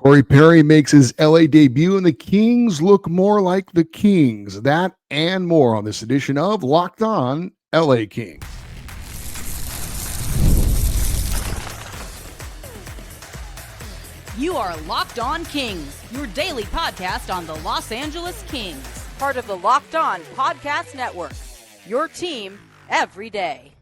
Corey Perry makes his LA debut, and the Kings look more like the Kings. That and more on this edition of Locked On LA Kings. You are Locked On Kings, your daily podcast on the Los Angeles Kings. Part of the Locked On Podcast Network, your team every day.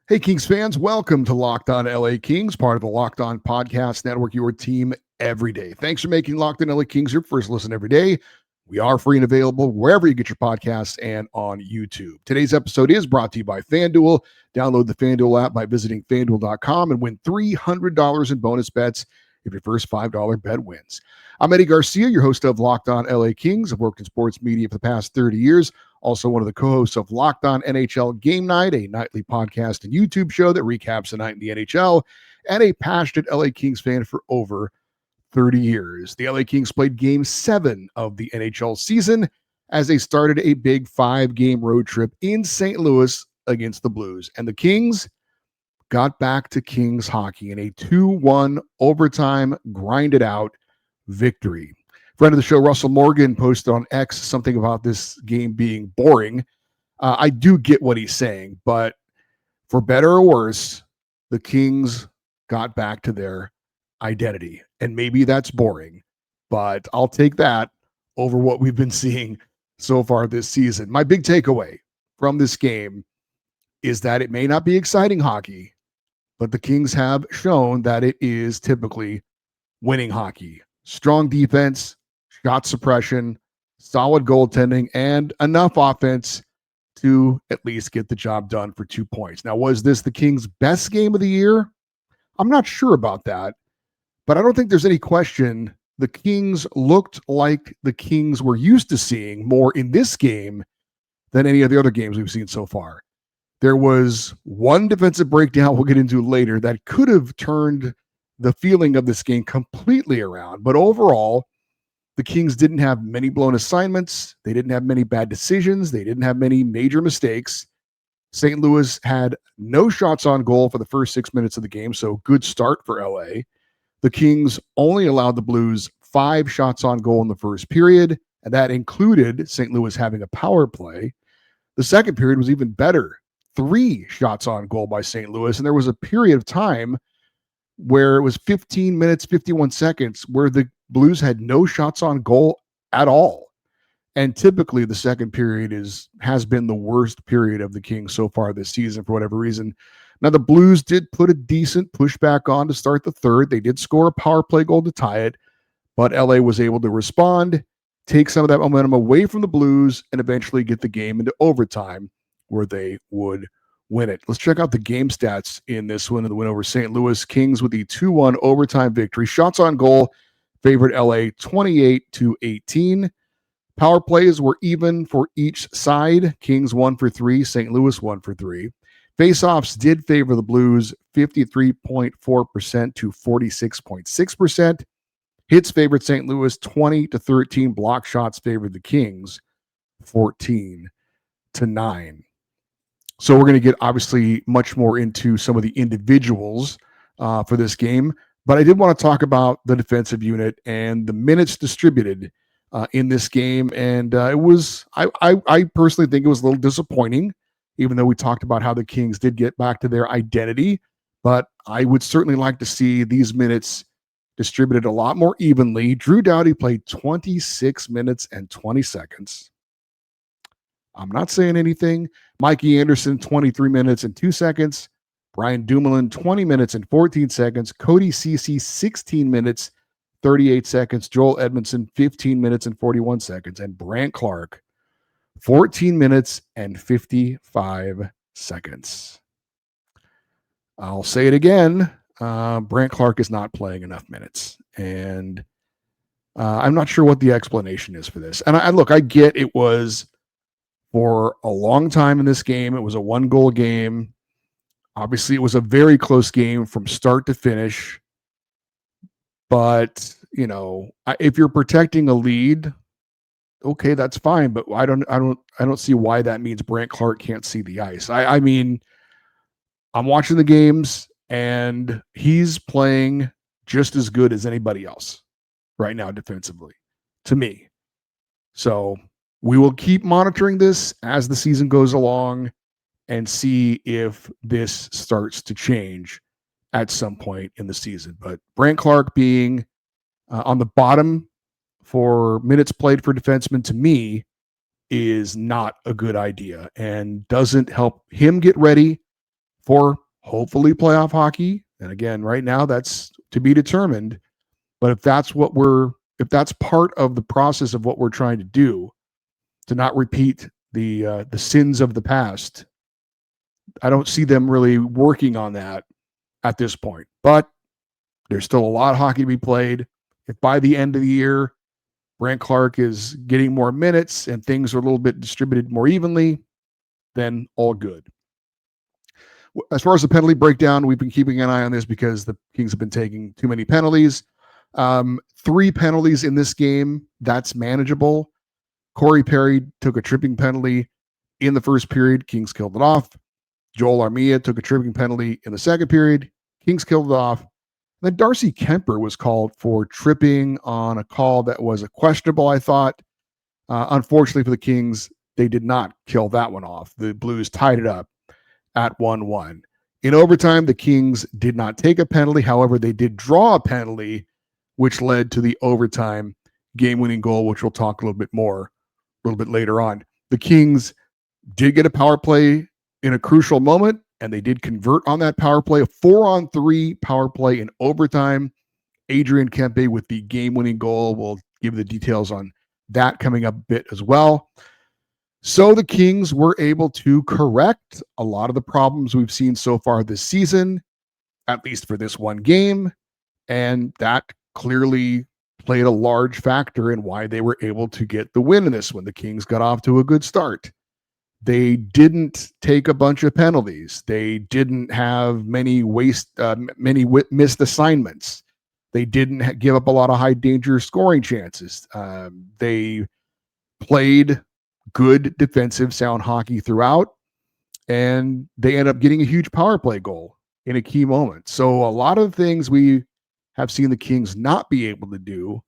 Hey, Kings fans, welcome to Locked On LA Kings, part of the Locked On Podcast Network, your team every day. Thanks for making Locked On LA Kings your first listen every day. We are free and available wherever you get your podcasts and on YouTube. Today's episode is brought to you by FanDuel. Download the FanDuel app by visiting FanDuel.com and win $300 in bonus bets if your first $5 bet wins. I'm Eddie Garcia, your host of Locked On LA Kings. I've worked in sports media for the past 30 years. Also one of the co-hosts of Locked On NHL Game Night, a nightly podcast and YouTube show that recaps the night in the NHL, and a passionate LA Kings fan for over 30 years. The LA Kings played Game 7 of the NHL season as they started a big 5-game road trip in St. Louis against the Blues. And the Kings got back to Kings hockey in a 2-1 overtime grinded out victory. Friend of the show, Russell Morgan, posted on X something about this game being boring. I do get what he's saying, but for better or worse, the Kings got back to their identity. And maybe that's boring, but I'll take that over what we've been seeing so far this season. My big takeaway from this game is that it may not be exciting hockey, but the Kings have shown that it is typically winning hockey. Strong defense, shot suppression, solid goaltending, and enough offense to at least get the job done for 2 points. Now, was this the Kings' best game of the year? I'm not sure about that, but I don't think there's any question the Kings looked like the Kings we're used to seeing more in this game than any of the other games we've seen so far. There was one defensive breakdown we'll get into later that could have turned the feeling of this game completely around, but overall, the Kings didn't have many blown assignments. They didn't have many bad decisions. They didn't have many major mistakes. St. Louis had no shots on goal for the first 6 minutes of the game, so good start for LA. The Kings only allowed the Blues 5 shots on goal in the first period, and that included St. Louis having a power play. The second period was even better. 3 shots on goal by St. Louis, and there was a period of time where it was 15 minutes, 51 seconds, where the Blues had no shots on goal at all. And typically the second period has been the worst period of the Kings so far this season for whatever reason. Now, the Blues did put a decent pushback on to start the third. They did score a power play goal to tie it, but LA was able to respond, take some of that momentum away from the Blues, and eventually get the game into overtime where they would win it. Let's check out the game stats in this one, and the win over St. Louis. Kings with the 2-1 overtime victory. Shots on goal favored LA 28-18. Power plays were even for each side. Kings 1 for 3, St. Louis 1 for 3. Faceoffs did favor the Blues 53.4% to 46.6%. Hits favored St. Louis 20-13. Block shots favored the Kings 14-9. So we're going to get obviously much more into some of the individuals for this game, but I did want to talk about the defensive unit and the minutes distributed in this game. And it was, I personally think it was a little disappointing, even though we talked about how the Kings did get back to their identity. But I would certainly like to see these minutes distributed a lot more evenly. Drew Doughty played 26 minutes and 20 seconds. I'm not saying anything. Mikey Anderson, 23 minutes and 2 seconds. Brian Dumoulin, 20 minutes and 14 seconds. Cody Ceci, 16 minutes, 38 seconds. Joel Edmondson, 15 minutes and 41 seconds. And Brandt Clark, 14 minutes and 55 seconds. I'll say it again. Brandt Clark is not playing enough minutes. And I'm not sure what the explanation is for this. And I get it was for a long time in this game. It was a 1-goal game. Obviously, it was a very close game from start to finish. But, if you're protecting a lead, okay, that's fine. But I don't see why that means Brandt Clark can't see the ice. I mean, I'm watching the games and he's playing just as good as anybody else right now defensively, to me. So we will keep monitoring this as the season goes along and see if this starts to change at some point in the season. But Brant Clark being on the bottom for minutes played for defensemen, to me, is not a good idea and doesn't help him get ready for hopefully playoff hockey. And again, right now that's to be determined. But if that's part of the process of what we're trying to do, to not repeat the sins of the past, I don't see them really working on that at this point. But there's still a lot of hockey to be played. If by the end of the year, Brant Clark is getting more minutes and things are a little bit distributed more evenly, then all good. As far as the penalty breakdown, we've been keeping an eye on this because the Kings have been taking too many penalties. 3 penalties in this game, that's manageable. Corey Perry took a tripping penalty in the first period. Kings killed it off. Joel Armia took a tripping penalty in the second period. Kings killed it off. Then Darcy Kuemper was called for tripping on a call that was questionable, I thought. Unfortunately for the Kings, they did not kill that one off. The Blues tied it up at 1-1. In overtime, the Kings did not take a penalty. However, they did draw a penalty, which led to the overtime game-winning goal, which we'll talk a little bit later on. The Kings did get a power play in a crucial moment, and they did convert on that power play, a 4-on-3 power play in overtime. Adrian Kempe with the game-winning goal. We'll give the details on that coming up a bit as well. So the Kings were able to correct a lot of the problems we've seen so far this season, at least for this one game, and that clearly played a large factor in why they were able to get the win in this one. The Kings got off to a good start. They didn't take a bunch of penalties. They didn't have many missed assignments. They didn't give up a lot of high danger scoring chances. They played good defensive sound hockey throughout, and they end up getting a huge power play goal in a key moment. So a lot of things we have seen the Kings not be able to do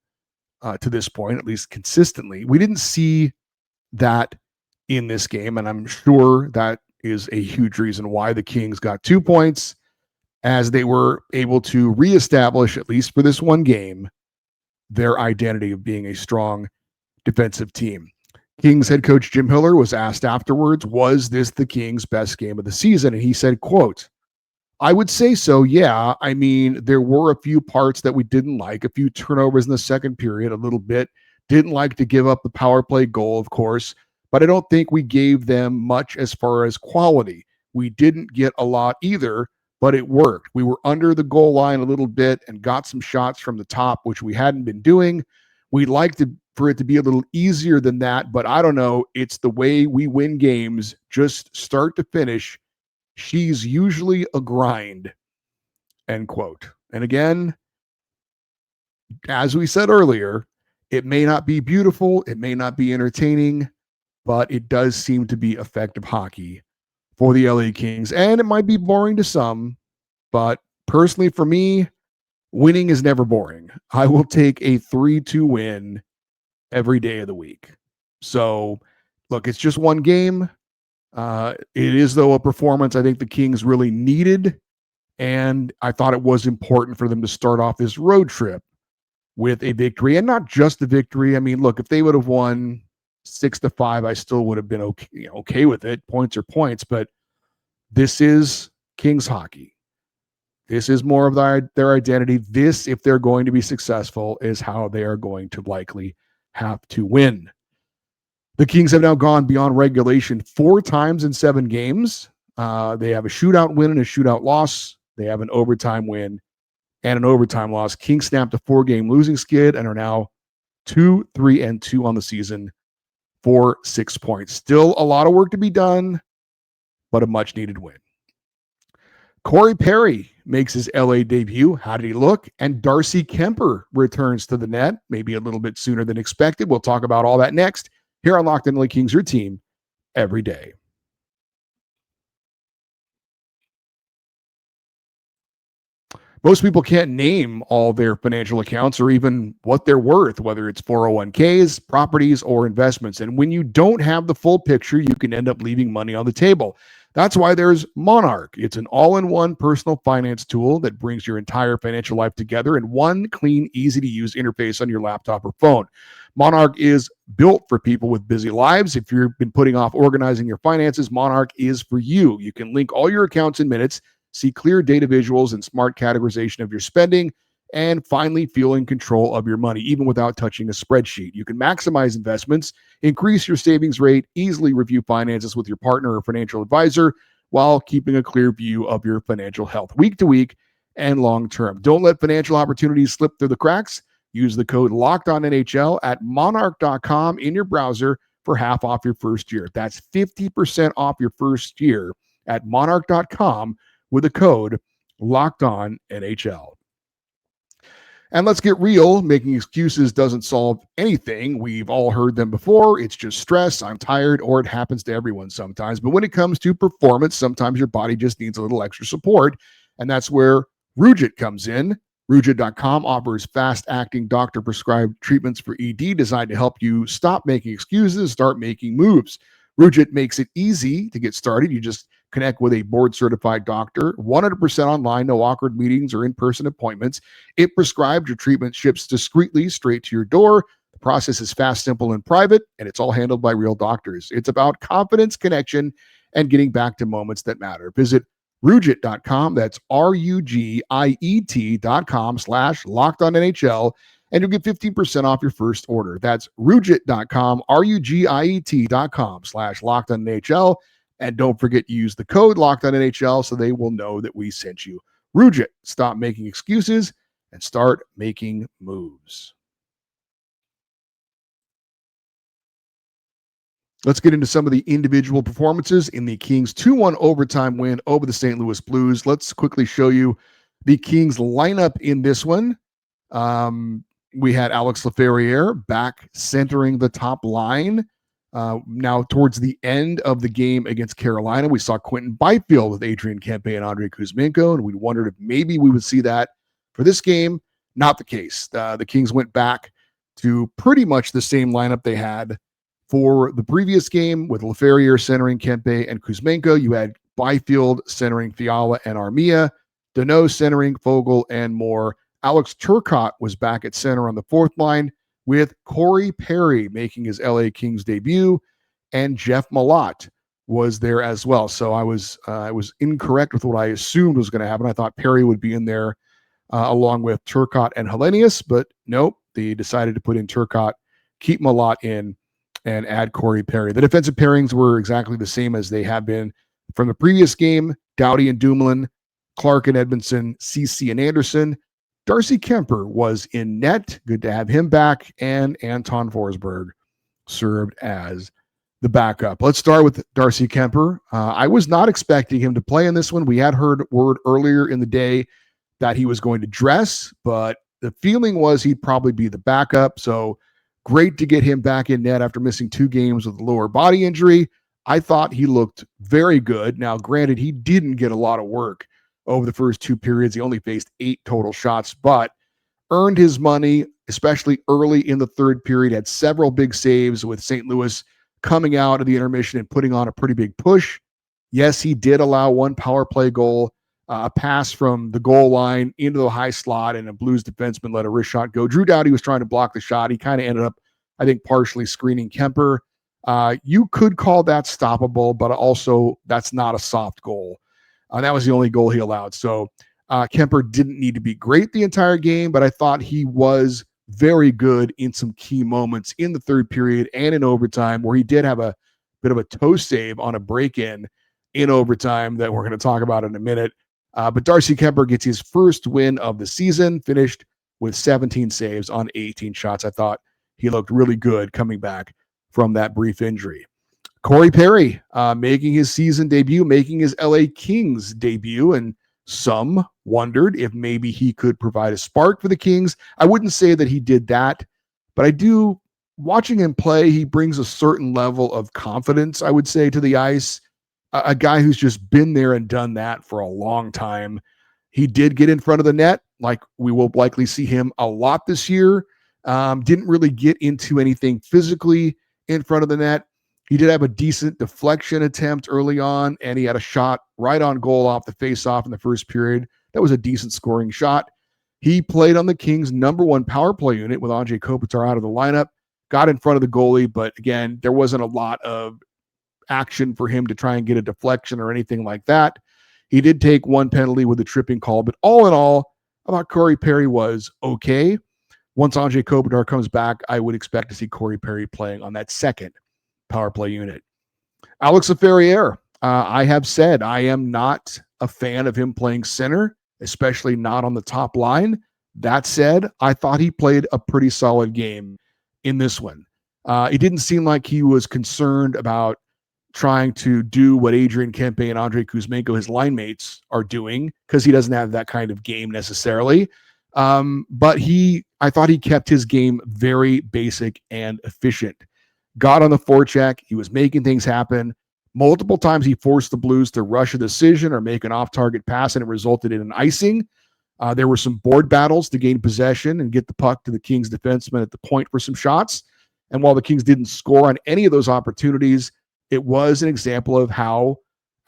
to this point, at least consistently. We didn't see that in this game, and I'm sure that is a huge reason why the Kings got 2 points, as they were able to reestablish, at least for this one game, their identity of being a strong defensive team. Kings head coach Jim Hiller was asked afterwards, was this the Kings' best game of the season? And he said, quote, "I would say so, yeah. I mean, there were a few parts that we didn't like, a few turnovers in the second period, a little bit. Didn't like to give up the power play goal, of course, but I don't think we gave them much as far as quality. We didn't get a lot either, but it worked. We were under the goal line a little bit and got some shots from the top, which we hadn't been doing. We'd like for it to be a little easier than that, but I don't know. It's the way we win games, just start to finish. She's usually a grind," end quote. And again, as we said earlier, it may not be beautiful, it may not be entertaining, but it does seem to be effective hockey for the LA Kings. And it might be boring to some, but personally for me, winning is never boring. I will take a 3-2 win every day of the week. So, look, it's just one game. It is, though, a performance I think the Kings really needed, and I thought it was important for them to start off this road trip with a victory, and not just a victory. I mean, look, if they would have won 6-5, I still would have been okay with it. Points are points, but this is Kings hockey. This is more of their identity. This, if they're going to be successful, is how they are going to likely have to win. The Kings have now gone beyond regulation 4 times in 7 games. They have a shootout win and a shootout loss. They have an overtime win and an overtime loss. Kings snapped a 4-game losing skid and are now 2-3-2 on the season for 6 points. Still a lot of work to be done, but a much-needed win. Corey Perry makes his LA debut. How did he look? And Darcy Kuemper returns to the net, maybe a little bit sooner than expected. We'll talk about all that next here on Locked On LA Kings, your team every day. Most people can't name all their financial accounts or even what they're worth, whether it's 401ks, properties, or investments. And when you don't have the full picture, you can end up leaving money on the table. That's why there's Monarch. It's an all-in-one personal finance tool that brings your entire financial life together in one clean, easy-to-use interface on your laptop or phone. Monarch is built for people with busy lives. If you've been putting off organizing your finances, Monarch is for you. You can link all your accounts in minutes, see clear data visuals and smart categorization of your spending, and finally feel in control of your money, even without touching a spreadsheet. You can maximize investments, increase your savings rate, easily review finances with your partner or financial advisor while keeping a clear view of your financial health week to week and long term. Don't let financial opportunities slip through the cracks. Use the code LOCKEDONNHL at monarch.com in your browser for half off your first year. That's 50% off your first year at monarch.com with the code LOCKEDONNHL. And let's get real. Making excuses doesn't solve anything. We've all heard them before. It's just stress. I'm tired, or it happens to everyone sometimes. But when it comes to performance, sometimes your body just needs a little extra support. And that's where Rugiet comes in. Rugiet.com offers fast-acting doctor-prescribed treatments for ED designed to help you stop making excuses, start making moves. Rugiet makes it easy to get started. You just connect with a board-certified doctor, 100% online, no awkward meetings or in-person appointments. It prescribes your treatment, ships discreetly straight to your door. The process is fast, simple, and private, and it's all handled by real doctors. It's about confidence, connection, and getting back to moments that matter. Visit Rugiet.com. That's RUGIET.com/LockedOnNHL, and you'll get 15% off your first order. That's Rugiet.com, RUGIET.com/LockedOnNHL. And don't forget to use the code LockedOnNHL so they will know that we sent you. Rugiet, stop making excuses and start making moves. Let's get into some of the individual performances in the Kings 2-1 overtime win over the St. Louis Blues. Let's quickly show you the Kings lineup in this one. We had Alex Laferriere back centering the top line. Now, towards the end of the game against Carolina, we saw Quentin Byfield with Adrian Kempe and Andrei Kuzmenko, and we wondered if maybe we would see that for this game. Not the case. The Kings went back to pretty much the same lineup they had for the previous game, with Laferriere centering Kempe and Kuzmenko. You had Byfield centering Fiala and Armia, Deneau centering Fogle and Moore. Alex Turcotte was back at center on the fourth line, with Corey Perry making his LA Kings debut, and Jeff Malott was there as well. So I was incorrect with what I assumed was going to happen. I thought Perry would be in there along with Turcotte and Hellenius, but nope, they decided to put in Turcotte, keep Malott in, and add Corey Perry. The defensive pairings were exactly the same as they have been from the previous game. Doughty and Dumoulin, Clark and Edmondson, CC and Anderson. Darcy Kuemper was in net. Good to have him back. And Anton Forsberg served as the backup. Let's start with Darcy Kuemper. I was not expecting him to play in this one. We had heard word earlier in the day that he was going to dress, but the feeling was he'd probably be the backup. So great to get him back in net after missing 2 games with a lower body injury. I thought he looked very good. Now, granted, he didn't get a lot of work over the first 2 periods. He only faced 8 total shots, but earned his money, especially early in the third period. Had several big saves with St. Louis coming out of the intermission and putting on a pretty big push. Yes, he did allow 1 power play goal, a pass from the goal line into the high slot, and a Blues defenseman let a wrist shot go. Drew Doughty was trying to block the shot. He kind of ended up, I think, partially screening Kuemper. You could call that stoppable, but also that's not a soft goal. That was the only goal he allowed. So Kuemper didn't need to be great the entire game, but I thought he was very good in some key moments in the third period and in overtime, where he did have a bit of a toe save on a break-in in overtime that we're going to talk about in a minute. But Darcy Kuemper gets his first win of the season, finished with 17 saves on 18 shots. I thought he looked really good coming back from that brief injury. Corey Perry making his season debut, making his LA Kings debut, and some wondered if maybe he could provide a spark for the Kings. I wouldn't say that he did that, but I do, watching him play, he brings a certain level of confidence, I would say, to the ice. A guy who's just been there and done that for a long time. He did get in front of the net, like we will likely see him a lot this year. Didn't really get into anything physically in front of the net. He did have a decent deflection attempt early on, and he had a shot right on goal off the face-off in the first period. That was a decent scoring shot. He played on the Kings' number one power play unit with Anze Kopitar out of the lineup, got in front of the goalie, but again, there wasn't a lot of action for him to try and get a deflection or anything like that. He did take one penalty with a tripping call, but all in all, I thought Corey Perry was okay. Once Anze Kopitar comes back, I would expect to see Corey Perry playing on that second power play unit. Alex Laferriere, I have said I am not a fan of him playing center, especially not on the top line. That said, I thought he played a pretty solid game in this one. It didn't seem like he was concerned about trying to do what Adrian Kempe and Andrei Kuzmenko, his line mates, are doing, because he doesn't have that kind of game necessarily. But I thought he kept his game very basic and efficient. Got on the forecheck. He was making things happen. Multiple times he forced the Blues to rush a decision or make an off-target pass, and it resulted in an icing. There were some board battles to gain possession and get the puck to the Kings defenseman at the point for some shots. And while the Kings didn't score on any of those opportunities, it was an example of how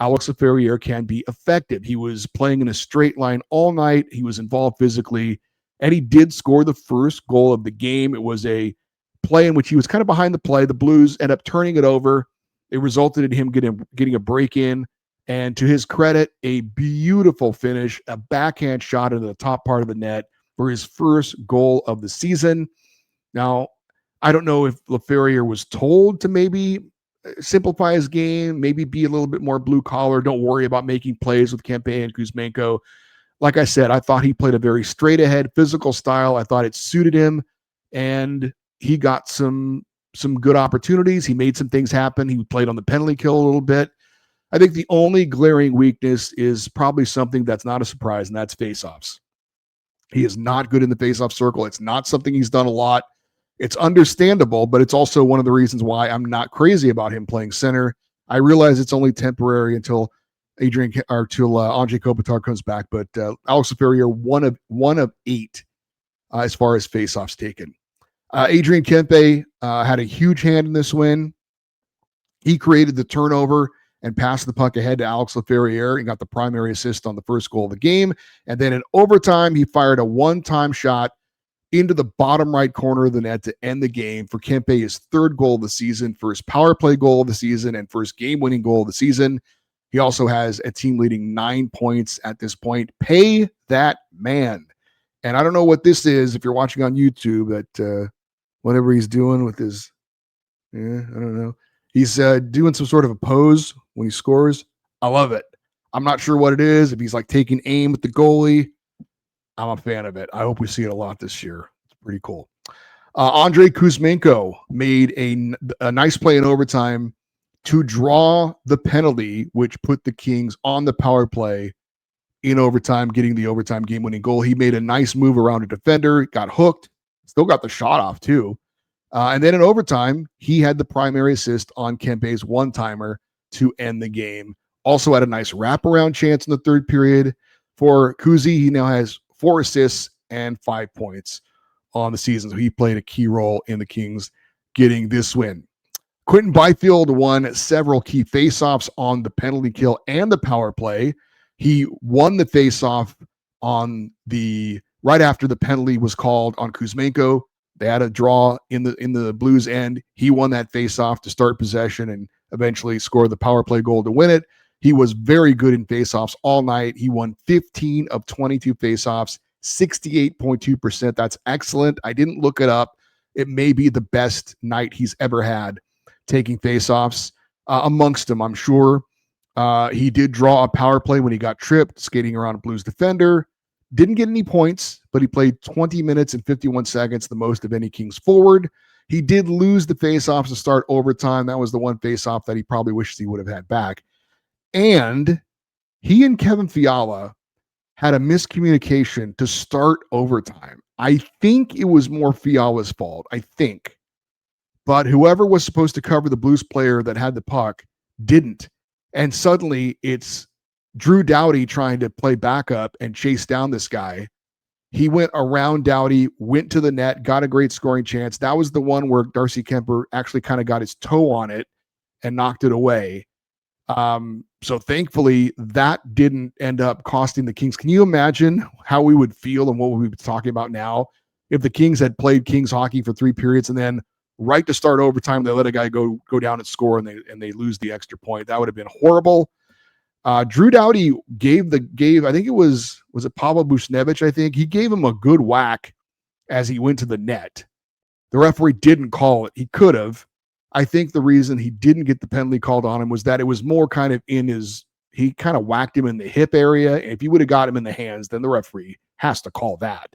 Alex Laferriere can be effective. He was playing in a straight line all night. He was involved physically, and he did score the first goal of the game. It was a play in which he was kind of behind the play. The Blues end up turning it over. It resulted in him getting a break in. And to his credit, a beautiful finish, a backhand shot into the top part of the net for his first goal of the season. Now, I don't know if Laferriere was told to maybe simplify his game, maybe be a little bit more blue collar. Don't worry about making plays with Kempe and Kuzmenko. Like I said, I thought he played a very straight ahead physical style. I thought it suited him, and he got some good opportunities. He made some things happen. He played on the penalty kill a little bit. I think the only glaring weakness is probably something that's not a surprise, and that's faceoffs. He is not good in the faceoff circle. It's not something he's done a lot. It's understandable, but it's also one of the reasons why I'm not crazy about him playing center. I realize it's only temporary until Anze Kopitar comes back, but Alex Laferriere, one of 8 as far as faceoffs taken. Adrian Kempe had a huge hand in this win. He created the turnover and passed the puck ahead to Alex Laferriere and got the primary assist on the first goal of the game. And then in overtime, he fired a one-time shot into the bottom right corner of the net to end the game for Kempe, his third goal of the season, first power play goal of the season, and first game-winning goal of the season. He also has a team-leading 9 points at this point. Pay that man. And I don't know what this is if you're watching on YouTube, that whatever he's doing with his, I don't know. He's doing some sort of a pose when he scores. I love it. I'm not sure what it is. If he's like taking aim at the goalie, I'm a fan of it. I hope we see it a lot this year. It's pretty cool. Andrei Kuzmenko made a nice play in overtime to draw the penalty, which put the Kings on the power play in overtime, getting the overtime game-winning goal. He made a nice move around a defender, got hooked, still got the shot off too. And then in overtime, he had the primary assist on Kempe's one-timer to end the game. Also had a nice wraparound chance in the third period. For Kuzi, he now has 4 assists and 5 points on the season. So he played a key role in the Kings getting this win. Quentin Byfield won several key faceoffs on the penalty kill and the power play. He won the faceoff on right after the penalty was called on Kuzmenko. They had a draw in the Blues end. He won that faceoff to start possession and eventually score the power play goal to win it. He was very good in faceoffs all night. He won 15 of 22 faceoffs, 68.2%. That's excellent. I didn't look it up. It may be the best night he's ever had taking faceoffs amongst them, I'm sure. He did draw a power play when he got tripped, skating around a Blues defender. Didn't get any points, but he played 20 minutes and 51 seconds, the most of any Kings forward. He did lose the faceoffs to start overtime. That was the one faceoff that he probably wishes he would have had back. And he and Kevin Fiala had a miscommunication to start overtime. I think it was more Fiala's fault, I think. But whoever was supposed to cover the Blues player that had the puck didn't. And suddenly it's Drew Doughty trying to play backup and chase down this guy. He went around Doughty, went to the net, got a great scoring chance. That was the one where Darcy Kuemper actually kind of got his toe on it and knocked it away. So thankfully that didn't end up costing the Kings. Can you imagine how we would feel and what we'd be talking about now if the Kings had played Kings hockey for 3 periods and then right to start overtime, they let a guy go down and score and they lose the extra point? That would have been horrible. Drew Doughty gave I think it was it Pavel Buchnevich? I think he gave him a good whack as he went to the net. The referee didn't call it. He could have. I think the reason he didn't get the penalty called on him was that it was more kind of he kind of whacked him in the hip area. If he would have got him in the hands, then the referee has to call that.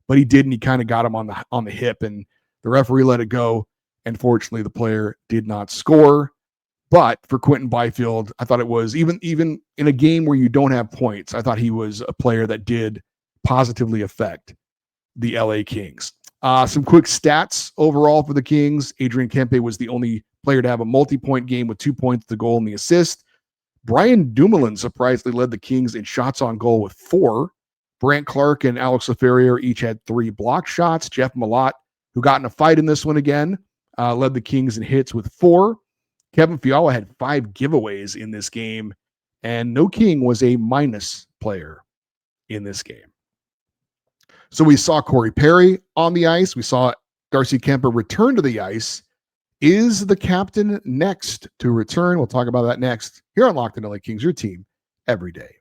But he didn't. He kind of got him on the hip, and the referee let it go. And fortunately, the player did not score. But for Quentin Byfield, I thought it was even in a game where you don't have points, I thought he was a player that did positively affect the LA Kings. Some quick stats overall for the Kings. Adrian Kempe was the only player to have a multi-point game with 2 points, the goal, and the assist. Brian Dumoulin surprisingly led the Kings in shots on goal with 4. Brant Clark and Alex Laferriere each had 3 block shots. Jeff Malott, who got in a fight in this one again, led the Kings in hits with 4. Kevin Fiala had 5 giveaways in this game, and no King was a minus player in this game. So we saw Corey Perry on the ice. We saw Darcy Kuemper return to the ice. Is the captain next to return? We'll talk about that next here on Locked On LA Kings, your team every day.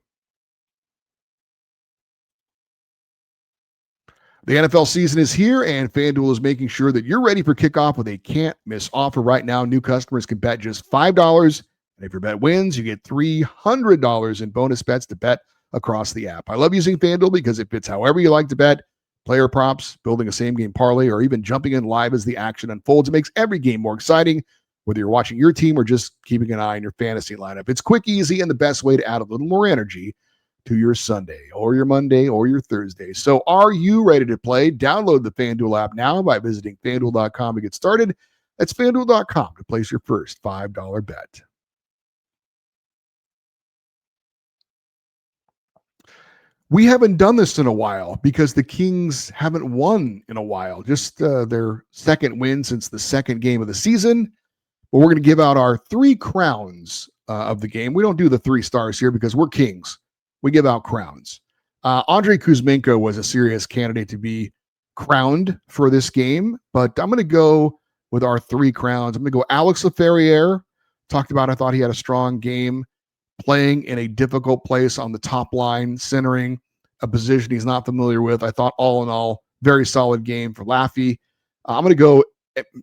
The NFL season is here, and FanDuel is making sure that you're ready for kickoff with a can't-miss offer right now. New customers can bet just $5, and if your bet wins, you get $300 in bonus bets to bet across the app. I love using FanDuel because it fits however you like to bet. Player props, building a same-game parlay, or even jumping in live as the action unfolds. It makes every game more exciting, whether you're watching your team or just keeping an eye on your fantasy lineup. It's quick, easy, and the best way to add a little more energy to your Sunday or your Monday or your Thursday. So are you ready to play? Download the FanDuel app now by visiting FanDuel.com to get started. That's FanDuel.com to place your first $5 bet. We haven't done this in a while because the Kings haven't won in a while. Just their second win since the second game of the season. But we're going to give out our 3 crowns of the game. We don't do the 3 stars here because we're Kings. We give out crowns. Andrei Kuzmenko was a serious candidate to be crowned for this game, but I'm going to go with our 3 crowns. I'm going to go Alex Laferriere. Talked about, I thought he had a strong game, playing in a difficult place on the top line, centering a position he's not familiar with. I thought all in all, very solid game for Laffy. I'm going to go,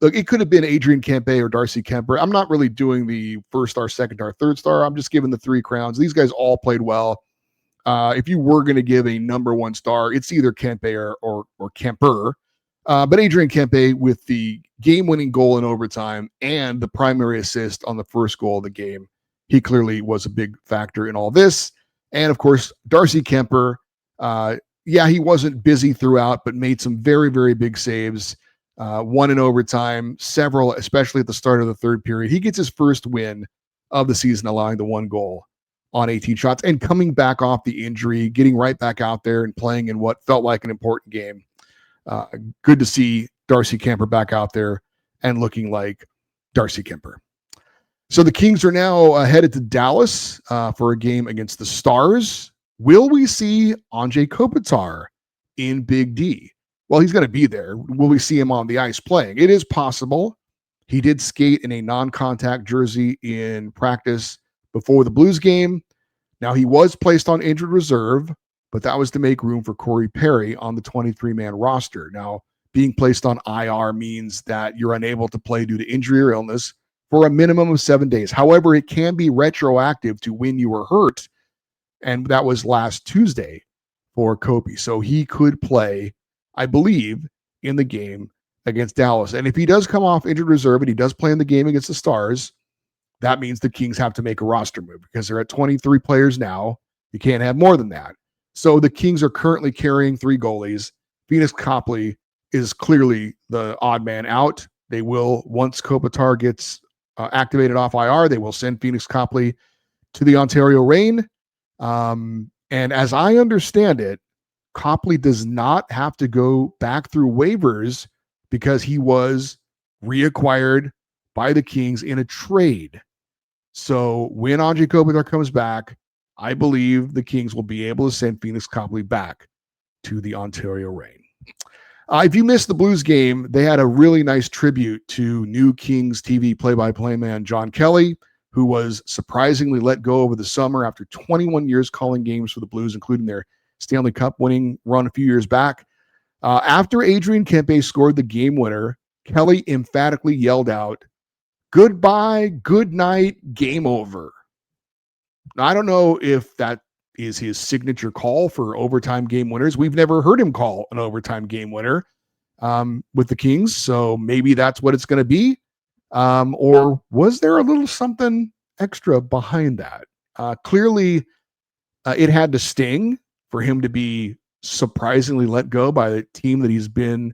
look, it could have been Adrian Kempe or Darcy Kuemper. I'm not really doing the first star, second star, third star. I'm just giving the 3 crowns. These guys all played well. If you were going to give a number 1 star, it's either Kempe or Kuemper. But Adrian Kempe with the game-winning goal in overtime and the primary assist on the first goal of the game, he clearly was a big factor in all this. And, of course, Darcy Kuemper, he wasn't busy throughout, but made some very, very big saves. One in overtime, several, especially at the start of the third period. He gets his first win of the season, allowing the 1 goal on 18 shots and coming back off the injury, getting right back out there and playing in what felt like an important game. Good to see Darcy Kuemper back out there and looking like Darcy Kuemper. So the Kings are now headed to Dallas for a game against the Stars. Will we see Anze Kopitar in Big D? Well, he's going to be there. Will we see him on the ice playing? It is possible. He did skate in a non-contact jersey in practice before the Blues game. Now, he was placed on injured reserve, but that was to make room for Corey Perry on the 23-man roster. Now, being placed on IR means that you're unable to play due to injury or illness for a minimum of 7 days. However, it can be retroactive to when you were hurt, and that was last Tuesday for Kopi. So he could play, I believe, in the game against Dallas. And if he does come off injured reserve and he does play in the game against the Stars, that means the Kings have to make a roster move because they're at 23 players now. You can't have more than that. So the Kings are currently carrying 3 goalies. Phoenix Copley is clearly the odd man out. They will, once Kopitar gets activated off IR, they will send Phoenix Copley to the Ontario Reign. And as I understand it, Copley does not have to go back through waivers because he was reacquired by the Kings in a trade. So when Andre Kopitar comes back, I believe the Kings will be able to send Phoenix Copley back to the Ontario Reign. If you missed the Blues game, they had a really nice tribute to new Kings TV play-by-play man John Kelly, who was surprisingly let go over the summer after 21 years calling games for the Blues, including their Stanley Cup winning run a few years back. After Adrian Kempe scored the game winner, Kelly emphatically yelled out, "Goodbye, good night, game over." Now, I don't know if that is his signature call for overtime game winners. We've never heard him call an overtime game winner with the Kings, so maybe that's what it's going to be. Or was there a little something extra behind that? Clearly, it had to sting for him to be surprisingly let go by the team that he's been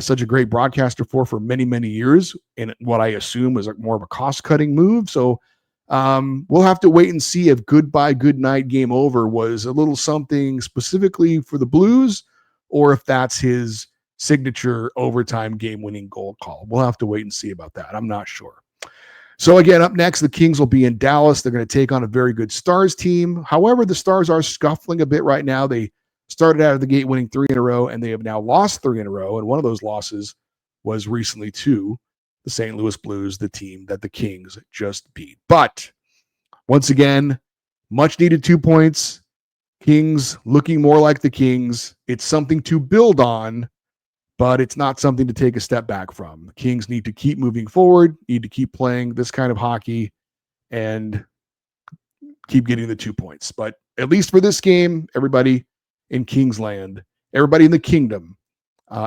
such a great broadcaster for many, many years, in what I assume was more of a cost-cutting move. So we'll have to wait and see if goodbye, good night, game over was a little something specifically for the Blues, or if that's his signature overtime game-winning goal call. We'll have to wait and see about that. I'm not sure. So again, up next, the Kings will be in Dallas. They're going to take on a very good Stars team. However, the Stars are scuffling a bit right now. They started out of the gate winning 3 in a row, and they have now lost 3 in a row. And one of those losses was recently to the St. Louis Blues, the team that the Kings just beat. But once again, much needed 2 points. Kings looking more like the Kings. It's something to build on, but it's not something to take a step back from. The Kings need to keep moving forward, need to keep playing this kind of hockey, and keep getting the 2 points. But at least for this game, everybody in Kingsland, everybody in the kingdom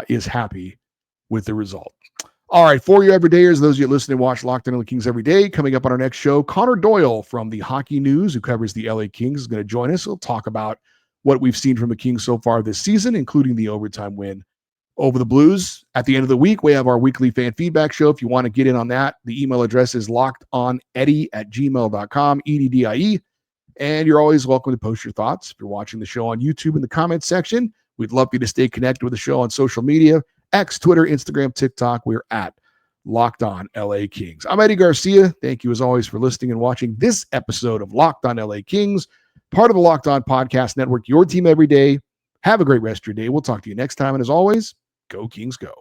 is happy with the result. All right, for you everydayers, those of you that listen and watch Locked On LA Kings every day, coming up on our next show, Connor Doyle from the Hockey News, who covers the LA Kings, is going to join us. We'll talk about what we've seen from the Kings so far this season, including the overtime win over the Blues. At the end of the week, we have our weekly fan feedback show. If you want to get in on that, the email address is lockedoneddie@gmail.com, EDDIE. And you're always welcome to post your thoughts. If you're watching the show on YouTube in the comments section, we'd love you to stay connected with the show on social media, X, Twitter, Instagram, TikTok. We're at Locked On LA Kings. I'm Eddie Garcia. Thank you as always for listening and watching this episode of Locked On LA Kings, part of the Locked On Podcast Network, your team every day. Have a great rest of your day. We'll talk to you next time. And as always, go Kings, go.